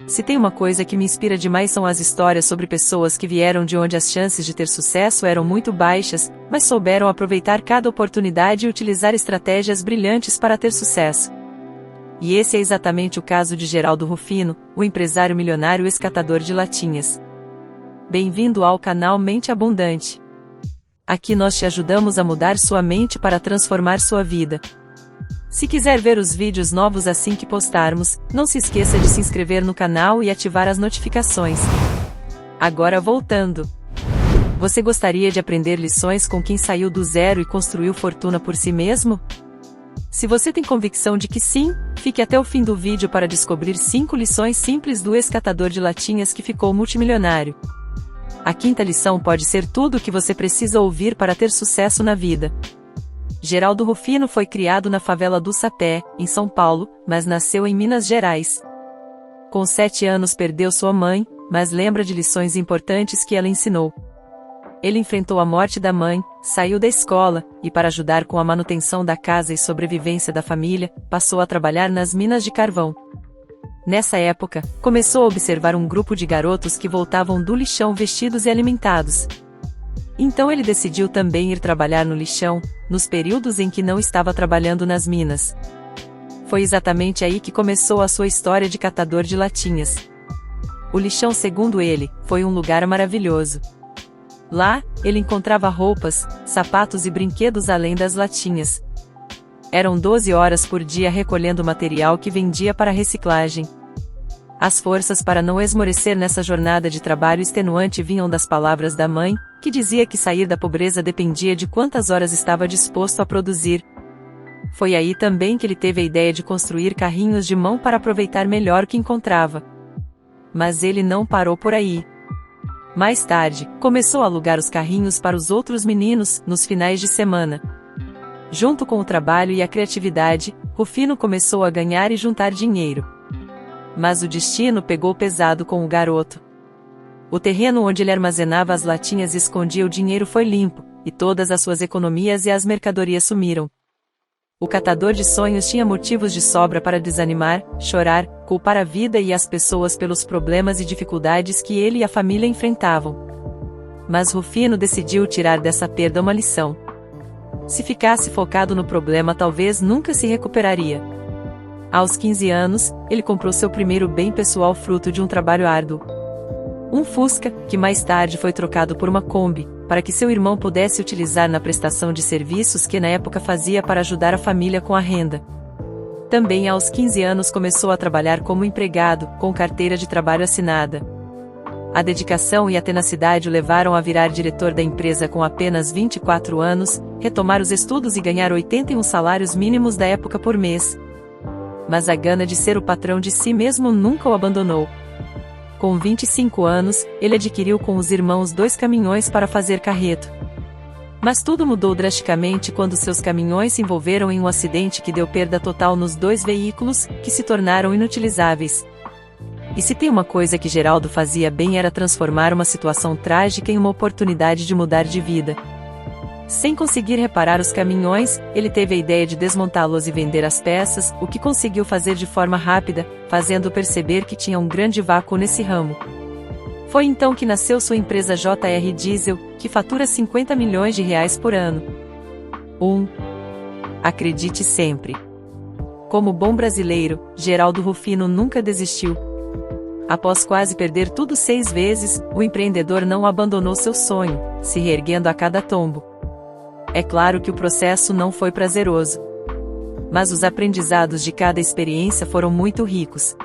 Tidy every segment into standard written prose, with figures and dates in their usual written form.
Se tem uma coisa que me inspira demais são as histórias sobre pessoas que vieram de onde as chances de ter sucesso eram muito baixas, mas souberam aproveitar cada oportunidade e utilizar estratégias brilhantes para ter sucesso. E esse é exatamente o caso de Geraldo Rufino, o empresário milionário escatador de latinhas. Bem-vindo ao canal Mente Abundante. Aqui nós te ajudamos a mudar sua mente para transformar sua vida. Se quiser ver os vídeos novos assim que postarmos, não se esqueça de se inscrever no canal e ativar as notificações. Agora voltando. Você gostaria de aprender lições com quem saiu do zero e construiu fortuna por si mesmo? Se você tem convicção de que sim, fique até o fim do vídeo para descobrir 5 lições simples do escatador de latinhas que ficou multimilionário. A quinta lição pode ser tudo o que você precisa ouvir para ter sucesso na vida. Geraldo Rufino foi criado na favela do Sapé, em São Paulo, mas nasceu em Minas Gerais. Com 7 anos perdeu sua mãe, mas lembra de lições importantes que ela ensinou. Ele enfrentou a morte da mãe, saiu da escola, e para ajudar com a manutenção da casa e sobrevivência da família, passou a trabalhar nas minas de carvão. Nessa época, começou a observar um grupo de garotos que voltavam do lixão vestidos e alimentados. Então ele decidiu também ir trabalhar no lixão, nos períodos em que não estava trabalhando nas minas. Foi exatamente aí que começou a sua história de catador de latinhas. O lixão, segundo ele, foi um lugar maravilhoso. Lá, ele encontrava roupas, sapatos e brinquedos além das latinhas. Eram 12 horas por dia recolhendo material que vendia para reciclagem. As forças para não esmorecer nessa jornada de trabalho extenuante vinham das palavras da mãe, que dizia que sair da pobreza dependia de quantas horas estava disposto a produzir. Foi aí também que ele teve a ideia de construir carrinhos de mão para aproveitar melhor o que encontrava. Mas ele não parou por aí. Mais tarde, começou a alugar os carrinhos para os outros meninos, nos finais de semana. Junto com o trabalho e a criatividade, Rufino começou a ganhar e juntar dinheiro. Mas o destino pegou pesado com o garoto. O terreno onde ele armazenava as latinhas e escondia o dinheiro foi limpo, e todas as suas economias e as mercadorias sumiram. O catador de sonhos tinha motivos de sobra para desanimar, chorar, culpar a vida e as pessoas pelos problemas e dificuldades que ele e a família enfrentavam. Mas Rufino decidiu tirar dessa perda uma lição. Se ficasse focado no problema, talvez nunca se recuperaria. Aos 15 anos, ele comprou seu primeiro bem pessoal fruto de um trabalho árduo. Um Fusca, que mais tarde foi trocado por uma Kombi, para que seu irmão pudesse utilizar na prestação de serviços que na época fazia para ajudar a família com a renda. Também aos 15 anos começou a trabalhar como empregado, com carteira de trabalho assinada. A dedicação e a tenacidade o levaram a virar diretor da empresa com apenas 24 anos, retomar os estudos e ganhar 81 salários mínimos da época por mês. Mas a gana de ser o patrão de si mesmo nunca o abandonou. Com 25 anos, ele adquiriu com os irmãos 2 caminhões para fazer carreto. Mas tudo mudou drasticamente quando seus caminhões se envolveram em um acidente que deu perda total nos 2 veículos, que se tornaram inutilizáveis. E se tem uma coisa que Geraldo fazia bem era transformar uma situação trágica em uma oportunidade de mudar de vida. Sem conseguir reparar os caminhões, ele teve a ideia de desmontá-los e vender as peças, o que conseguiu fazer de forma rápida, fazendo perceber que tinha um grande vácuo nesse ramo. Foi então que nasceu sua empresa JR Diesel, que fatura 50 milhões de reais por ano. Acredite sempre. Como bom brasileiro, Geraldo Rufino nunca desistiu. Após quase perder tudo 6 vezes, o empreendedor não abandonou seu sonho, se reerguendo a cada tombo. É claro que o processo não foi prazeroso. Mas os aprendizados de cada experiência foram muito ricos.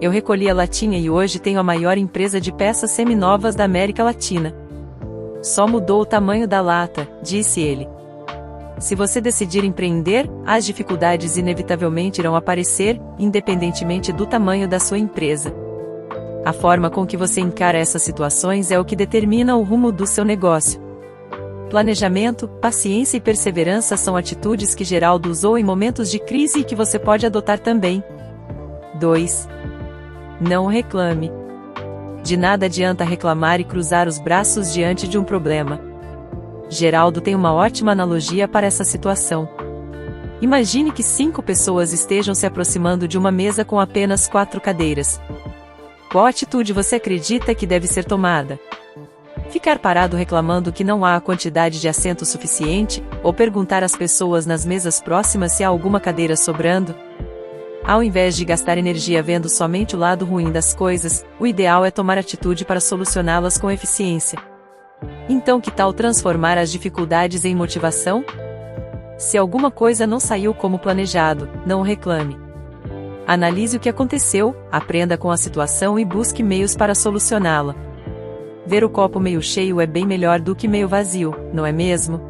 Eu recolhi a latinha e hoje tenho a maior empresa de peças seminovas da América Latina. Só mudou o tamanho da lata, disse ele. Se você decidir empreender, as dificuldades inevitavelmente irão aparecer, independentemente do tamanho da sua empresa. A forma com que você encara essas situações é o que determina o rumo do seu negócio. Planejamento, paciência e perseverança são atitudes que Geraldo usou em momentos de crise e que você pode adotar também. 2. Não reclame. De nada adianta reclamar e cruzar os braços diante de um problema. Geraldo tem uma ótima analogia para essa situação. Imagine que 5 pessoas estejam se aproximando de uma mesa com apenas 4 cadeiras. Qual atitude você acredita que deve ser tomada? Ficar parado reclamando que não há a quantidade de assento suficiente, ou perguntar às pessoas nas mesas próximas se há alguma cadeira sobrando? Ao invés de gastar energia vendo somente o lado ruim das coisas, o ideal é tomar atitude para solucioná-las com eficiência. Então, que tal transformar as dificuldades em motivação? Se alguma coisa não saiu como planejado, não reclame. Analise o que aconteceu, aprenda com a situação e busque meios para solucioná-la. Ver o copo meio cheio é bem melhor do que meio vazio, não é mesmo?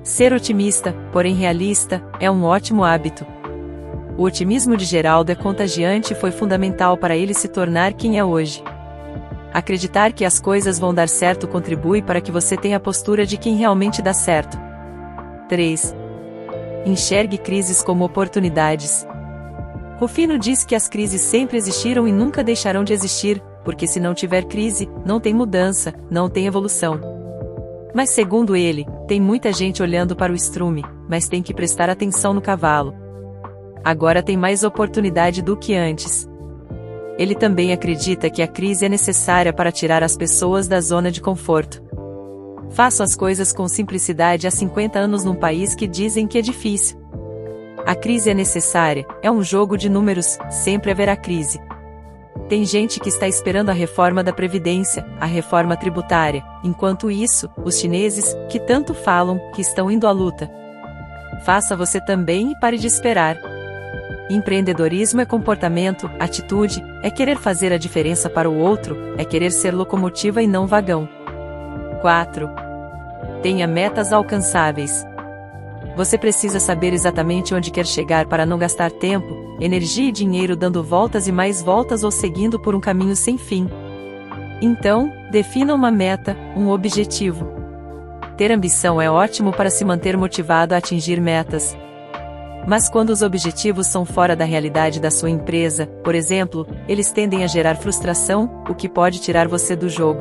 Ser otimista, porém realista, é um ótimo hábito. O otimismo de Geraldo é contagiante e foi fundamental para ele se tornar quem é hoje. Acreditar que as coisas vão dar certo contribui para que você tenha a postura de quem realmente dá certo. 3. Enxergue crises como oportunidades. Rufino diz que as crises sempre existiram e nunca deixarão de existir, porque se não tiver crise, não tem mudança, não tem evolução. Mas segundo ele, tem muita gente olhando para o estrume, mas tem que prestar atenção no cavalo. Agora tem mais oportunidade do que antes. Ele também acredita que a crise é necessária para tirar as pessoas da zona de conforto. Façam as coisas com simplicidade há 50 anos num país que dizem que é difícil. A crise é necessária, é um jogo de números, sempre haverá crise. Tem gente que está esperando a reforma da Previdência, a reforma tributária, enquanto isso, os chineses, que tanto falam, que estão indo à luta. Faça você também e pare de esperar. Empreendedorismo é comportamento, atitude, é querer fazer a diferença para o outro, é querer ser locomotiva e não vagão. 4. Tenha metas alcançáveis. Você precisa saber exatamente onde quer chegar para não gastar tempo, energia e dinheiro dando voltas e mais voltas ou seguindo por um caminho sem fim. Então, defina uma meta, um objetivo. Ter ambição é ótimo para se manter motivado a atingir metas. Mas quando os objetivos são fora da realidade da sua empresa, por exemplo, eles tendem a gerar frustração, o que pode tirar você do jogo.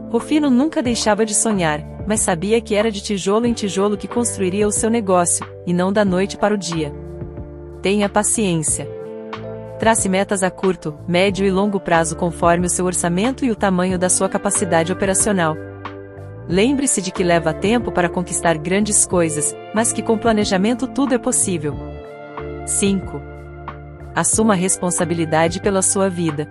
Rufino nunca deixava de sonhar, mas sabia que era de tijolo em tijolo que construiria o seu negócio, e não da noite para o dia. Tenha paciência. Trace metas a curto, médio e longo prazo conforme o seu orçamento e o tamanho da sua capacidade operacional. Lembre-se de que leva tempo para conquistar grandes coisas, mas que com planejamento tudo é possível. 5. Assuma a responsabilidade pela sua vida.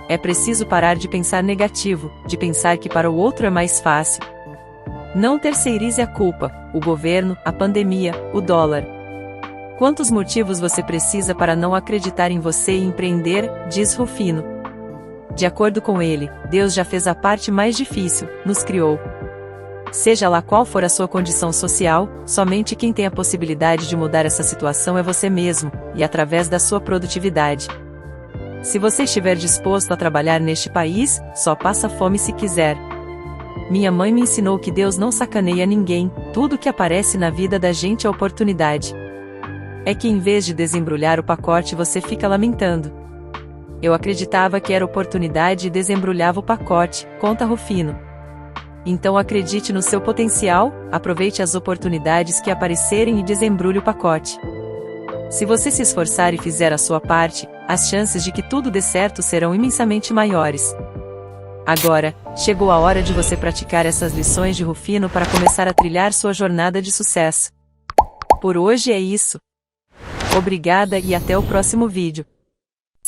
É preciso parar de pensar negativo, de pensar que para o outro é mais fácil. Não terceirize a culpa, o governo, a pandemia, o dólar. Quantos motivos você precisa para não acreditar em você e empreender, diz Rufino. De acordo com ele, Deus já fez a parte mais difícil, nos criou. Seja lá qual for a sua condição social, somente quem tem a possibilidade de mudar essa situação é você mesmo, e através da sua produtividade. Se você estiver disposto a trabalhar neste país, só passa fome se quiser. Minha mãe me ensinou que Deus não sacaneia ninguém, tudo que aparece na vida da gente é oportunidade. É que em vez de desembrulhar o pacote você fica lamentando. Eu acreditava que era oportunidade e desembrulhava o pacote, conta Rufino. Então acredite no seu potencial, aproveite as oportunidades que aparecerem e desembrulhe o pacote. Se você se esforçar e fizer a sua parte, as chances de que tudo dê certo serão imensamente maiores. Agora, chegou a hora de você praticar essas lições de Rufino para começar a trilhar sua jornada de sucesso. Por hoje é isso. Obrigada e até o próximo vídeo.